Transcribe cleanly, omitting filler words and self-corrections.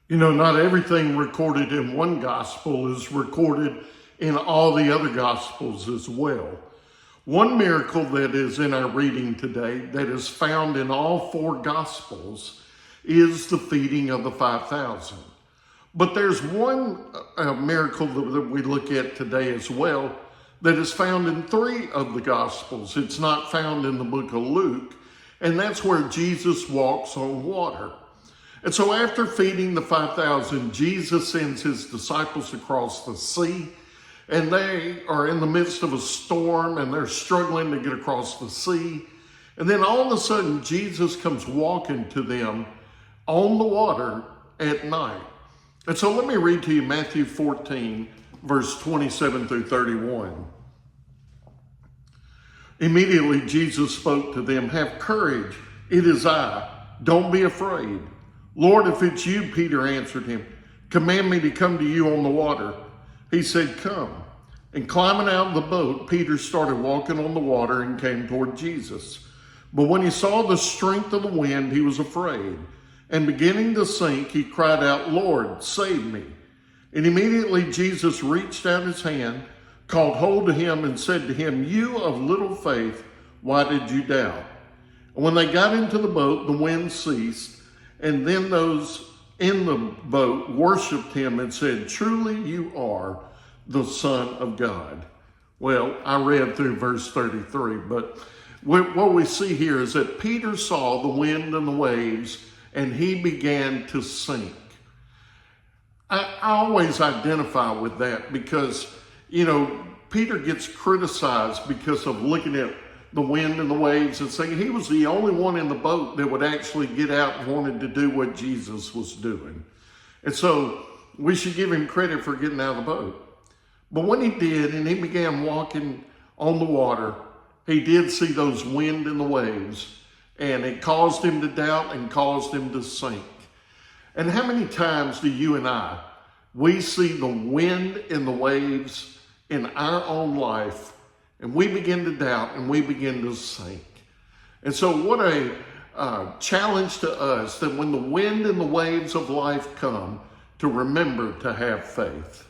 You know, not everything recorded in one gospel is recorded in all the other gospels as well. One miracle that is in our reading today that is found in all four gospels is the feeding of the 5,000. But there's one miracle that we look at today as well that is found in three of the gospels. It's not found in the book of Luke, and that's where Jesus walks on water. And so after feeding the 5,000, Jesus sends his disciples across the sea, and they are in the midst of a storm and they're struggling to get across the sea. And then all of a sudden, Jesus comes walking to them on the water at night. And so let me read to you Matthew 14, verse 27 through 31. Immediately Jesus spoke to them, "Have courage, it is I, don't be afraid." "Lord, if it's you," Peter answered him, "command me to come to you on the water." He said, "Come." And climbing out of the boat, Peter started walking on the water and came toward Jesus. But when he saw the strength of the wind, he was afraid. And beginning to sink, he cried out, "Lord, save me." And immediately Jesus reached out his hand, caught hold of him, and said to him, "You of little faith, why did you doubt?" And when they got into the boat, the wind ceased. And then those in the boat worshiped him and said, "Truly you are the Son of God." Well, I read through verse 33, but what we see here is that Peter saw the wind and the waves, and he began to sink. I always identify with that because, Peter gets criticized because of looking at the wind and the waves and saying he was the only one in the boat that would actually get out and wanted to do what Jesus was doing. And so we should give him credit for getting out of the boat. But when he did and he began walking on the water, he did see those wind and the waves, and it caused him to doubt and caused him to sink. And how many times do you and I, we see the wind and the waves in our own life, and we begin to doubt and we begin to sink? And so what a challenge to us that when the wind and the waves of life come, to remember to have faith.